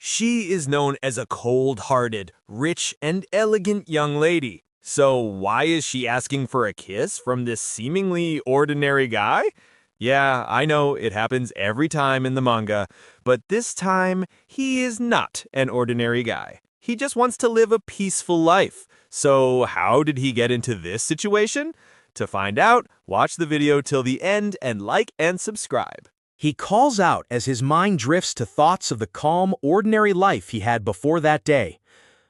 She is known as a cold-hearted, rich, and elegant young lady. So why is she asking for a kiss from this seemingly ordinary guy? Yeah, I know it happens every time in the manga, but this time he is not an ordinary guy. He just wants to live a peaceful life. So how did he get into this situation? To find out, watch the video till the end and like and subscribe. He calls out as his mind drifts to thoughts of the calm, ordinary life he had before that day.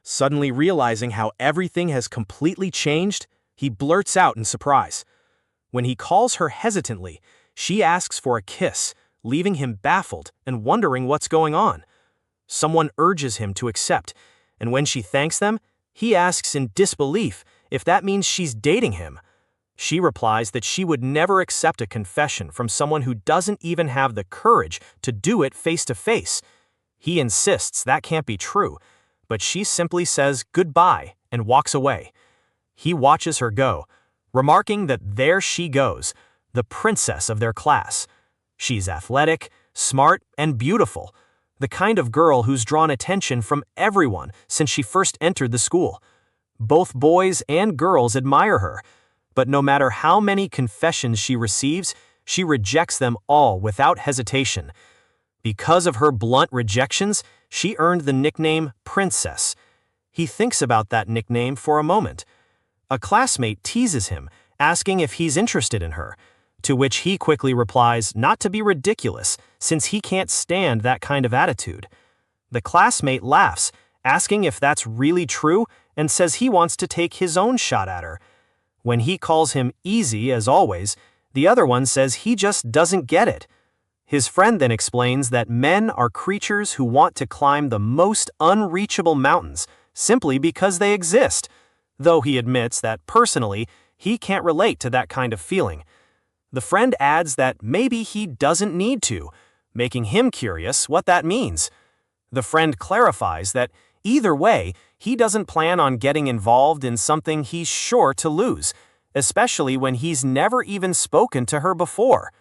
Suddenly realizing how everything has completely changed, he blurts out in surprise. When he calls her hesitantly, she asks for a kiss, leaving him baffled and wondering what's going on. Someone urges him to accept, and when she thanks them, he asks in disbelief if that means she's dating him. She replies that she would never accept a confession from someone who doesn't even have the courage to do it face to face. He insists that can't be true, but she simply says goodbye and walks away. He watches her go, remarking that there she goes, the princess of their class. She's athletic, smart, and beautiful, the kind of girl who's drawn attention from everyone since she first entered the school. Both boys and girls admire her, but no matter how many confessions she receives, she rejects them all without hesitation. Because of her blunt rejections, she earned the nickname Princess. He thinks about that nickname for a moment. A classmate teases him, asking if he's interested in her, to which he quickly replies not to be ridiculous, since he can't stand that kind of attitude. The classmate laughs, asking if that's really true, and says he wants to take his own shot at her. When he calls him easy, as always, the other one says he just doesn't get it. His friend then explains that men are creatures who want to climb the most unreachable mountains simply because they exist, though he admits that personally he can't relate to that kind of feeling. The friend adds that maybe he doesn't need to, making him curious what that means. The friend clarifies that either way, he doesn't plan on getting involved in something he's sure to lose, especially when he's never even spoken to her before.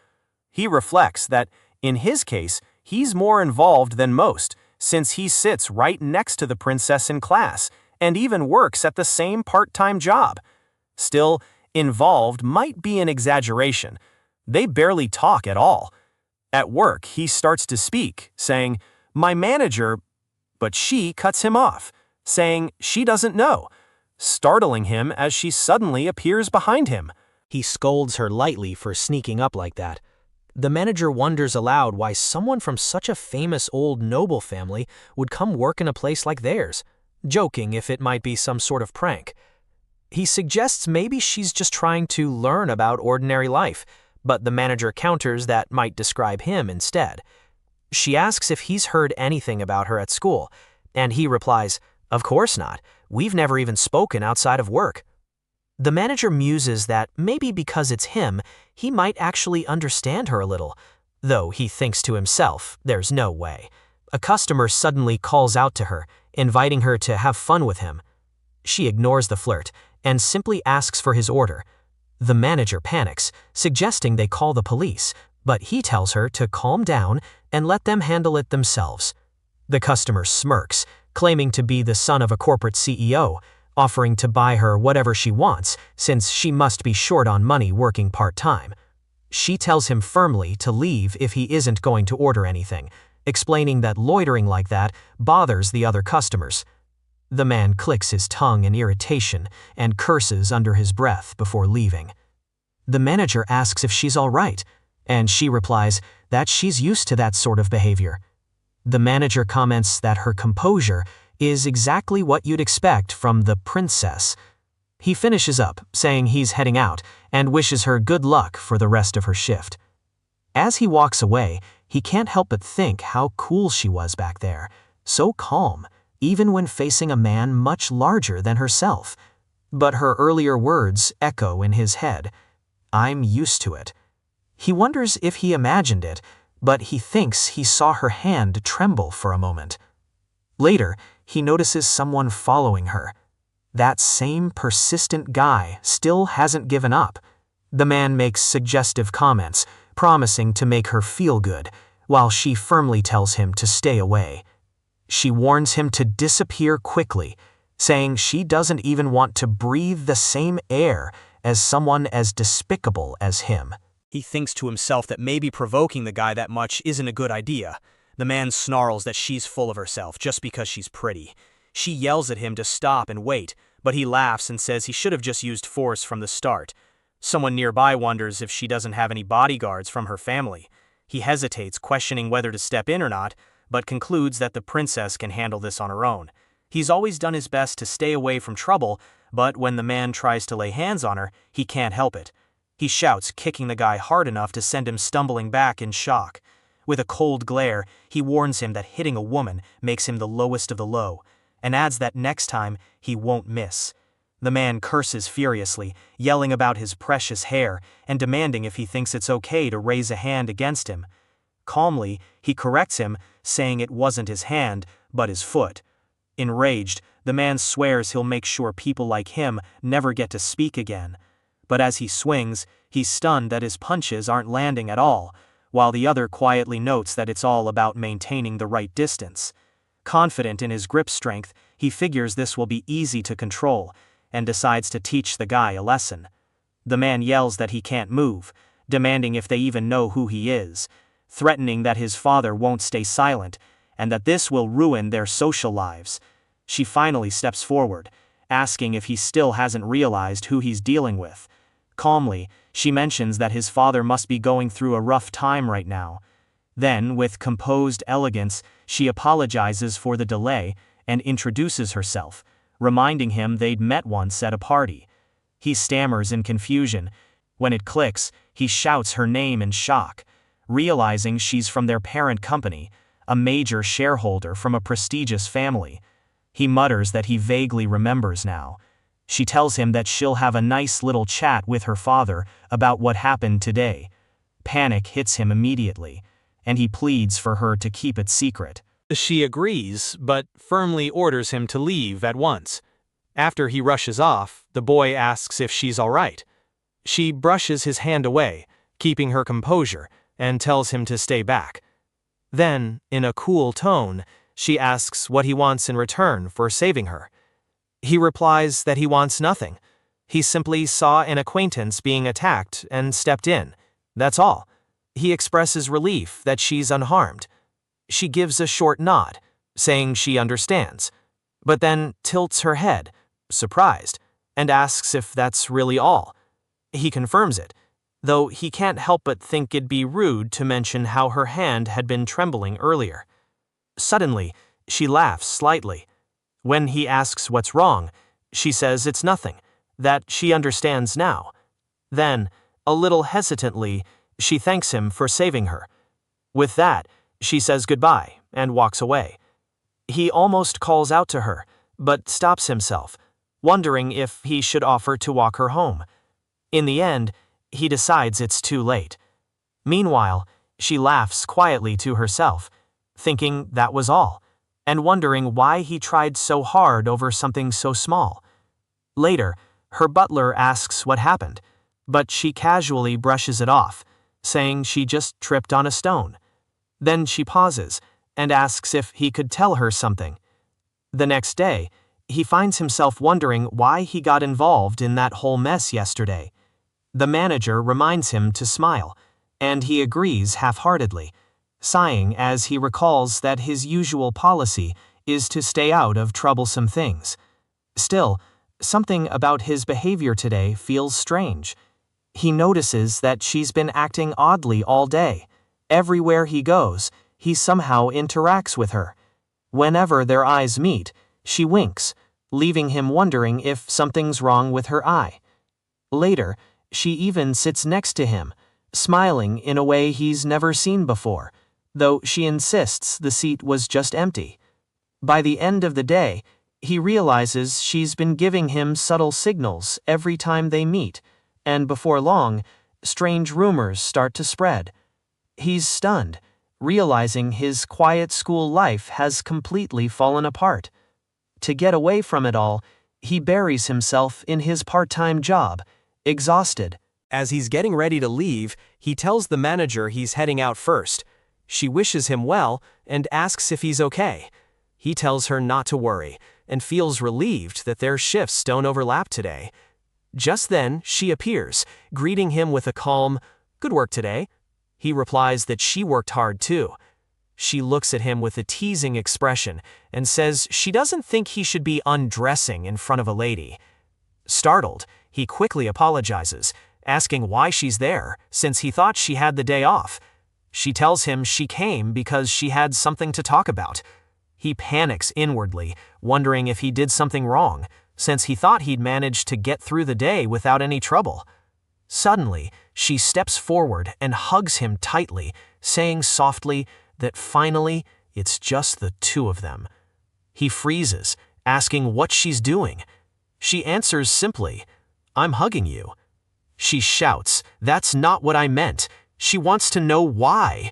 He reflects that, in his case, he's more involved than most, since he sits right next to the princess in class and even works at the same part-time job. Still, involved might be an exaggeration. They barely talk at all. At work, he starts to speak, saying, "My manager," but she cuts him off, saying she doesn't know, startling him as she suddenly appears behind him. He scolds her lightly for sneaking up like that. The manager wonders aloud why someone from such a famous old noble family would come work in a place like theirs, joking if it might be some sort of prank. He suggests maybe she's just trying to learn about ordinary life, but the manager counters that might describe him instead. She asks if he's heard anything about her at school, and he replies, "Of course not. We've never even spoken outside of work." The manager muses that maybe because it's him, he might actually understand her a little, though he thinks to himself, there's no way. A customer suddenly calls out to her, inviting her to have fun with him. She ignores the flirt and simply asks for his order. The manager panics, suggesting they call the police, but he tells her to calm down and let them handle it themselves. The customer smirks, claiming to be the son of a corporate CEO, offering to buy her whatever she wants since she must be short on money working part-time. She tells him firmly to leave if he isn't going to order anything, explaining that loitering like that bothers the other customers. The man clicks his tongue in irritation and curses under his breath before leaving. The manager asks if she's all right, and she replies that she's used to that sort of behavior. The manager comments that her composure is exactly what you'd expect from the princess. He finishes up, saying he's heading out, and wishes her good luck for the rest of her shift. As he walks away, he can't help but think how cool she was back there, so calm, even when facing a man much larger than herself. But her earlier words echo in his head. "I'm used to it." He wonders if he imagined it, but he thinks he saw her hand tremble for a moment. Later, he notices someone following her. That same persistent guy still hasn't given up. The man makes suggestive comments, promising to make her feel good, while she firmly tells him to stay away. She warns him to disappear quickly, saying she doesn't even want to breathe the same air as someone as despicable as him. He thinks to himself that maybe provoking the guy that much isn't a good idea. The man snarls that she's full of herself just because she's pretty. She yells at him to stop and wait, but he laughs and says he should have just used force from the start. Someone nearby wonders if she doesn't have any bodyguards from her family. He hesitates, questioning whether to step in or not, but concludes that the princess can handle this on her own. He's always done his best to stay away from trouble, but when the man tries to lay hands on her, he can't help it. He shouts, kicking the guy hard enough to send him stumbling back in shock. With a cold glare, he warns him that hitting a woman makes him the lowest of the low, and adds that next time he won't miss. The man curses furiously, yelling about his precious hair and demanding if he thinks it's okay to raise a hand against him. Calmly, he corrects him, saying it wasn't his hand, but his foot. Enraged, the man swears he'll make sure people like him never get to speak again. But as he swings, he's stunned that his punches aren't landing at all, while the other quietly notes that it's all about maintaining the right distance. Confident in his grip strength, he figures this will be easy to control, and decides to teach the guy a lesson. The man yells that he can't move, demanding if they even know who he is, threatening that his father won't stay silent, and that this will ruin their social lives. She finally steps forward, asking if he still hasn't realized who he's dealing with. Calmly, she mentions that his father must be going through a rough time right now. Then, with composed elegance, she apologizes for the delay and introduces herself, reminding him they'd met once at a party. He stammers in confusion. When it clicks, he shouts her name in shock, realizing she's from their parent company, a major shareholder from a prestigious family. He mutters that he vaguely remembers now. She tells him that she'll have a nice little chat with her father about what happened today. Panic hits him immediately, and he pleads for her to keep it secret. She agrees, but firmly orders him to leave at once. After he rushes off, the boy asks if she's all right. She brushes his hand away, keeping her composure, and tells him to stay back. Then, in a cool tone, she asks what he wants in return for saving her. He replies that he wants nothing. He simply saw an acquaintance being attacked and stepped in. That's all. He expresses relief that she's unharmed. She gives a short nod, saying she understands, but then tilts her head, surprised, and asks if that's really all. He confirms it, though he can't help but think it'd be rude to mention how her hand had been trembling earlier. Suddenly, she laughs slightly. When he asks what's wrong, she says it's nothing, that she understands now. Then, a little hesitantly, she thanks him for saving her. With that, she says goodbye and walks away. He almost calls out to her, but stops himself, wondering if he should offer to walk her home. In the end, he decides it's too late. Meanwhile, she laughs quietly to herself, thinking that was all, and wondering why he tried so hard over something so small. Later, her butler asks what happened, but she casually brushes it off, saying she just tripped on a stone. Then she pauses and asks if he could tell her something. The next day, he finds himself wondering why he got involved in that whole mess yesterday. The manager reminds him to smile, and he agrees half-heartedly, sighing as he recalls that his usual policy is to stay out of troublesome things. Still, something about his behavior today feels strange. He notices that she's been acting oddly all day. Everywhere he goes, he somehow interacts with her. Whenever their eyes meet, she winks, leaving him wondering if something's wrong with her eye. Later, she even sits next to him, smiling in a way he's never seen before, though she insists the seat was just empty. By the end of the day, he realizes she's been giving him subtle signals every time they meet, and before long, strange rumors start to spread. He's stunned, realizing his quiet school life has completely fallen apart. To get away from it all, he buries himself in his part-time job, exhausted. As he's getting ready to leave, he tells the manager he's heading out first. She wishes him well and asks if he's okay. He tells her not to worry and feels relieved that their shifts don't overlap today. Just then, she appears, greeting him with a calm, "Good work today." He replies that she worked hard too. She looks at him with a teasing expression and says she doesn't think he should be undressing in front of a lady. Startled, he quickly apologizes, asking why she's there, since he thought she had the day off. She tells him she came because she had something to talk about. He panics inwardly, wondering if he did something wrong, since he thought he'd managed to get through the day without any trouble. Suddenly, she steps forward and hugs him tightly, saying softly that finally it's just the two of them. He freezes, asking what she's doing. She answers simply, "I'm hugging you." She shouts, "That's not what I meant." She wants to know why.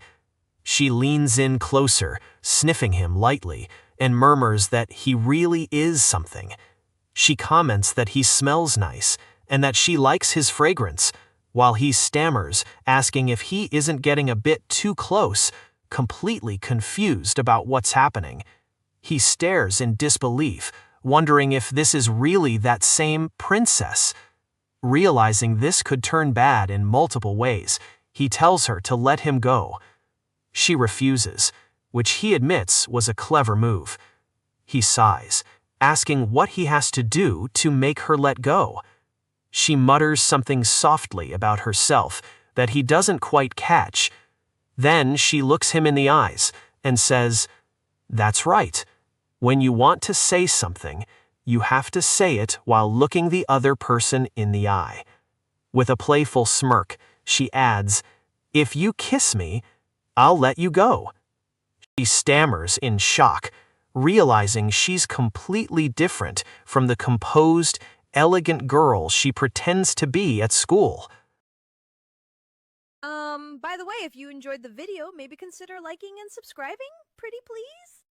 She leans in closer, sniffing him lightly, and murmurs that he really is something. She comments that he smells nice, and that she likes his fragrance, while he stammers, asking if he isn't getting a bit too close, completely confused about what's happening. He stares in disbelief, wondering if this is really that same princess. Realizing this could turn bad in multiple ways, he tells her to let him go. She refuses, which he admits was a clever move. He sighs, asking what he has to do to make her let go. She mutters something softly about herself that he doesn't quite catch. Then she looks him in the eyes and says, "That's right. When you want to say something, you have to say it while looking the other person in the eye." With a playful smirk, she adds, "If you kiss me, I'll let you go." She stammers in shock, realizing she's completely different from the composed, elegant girl she pretends to be at school. By the way, if you enjoyed the video, maybe consider liking and subscribing, pretty please?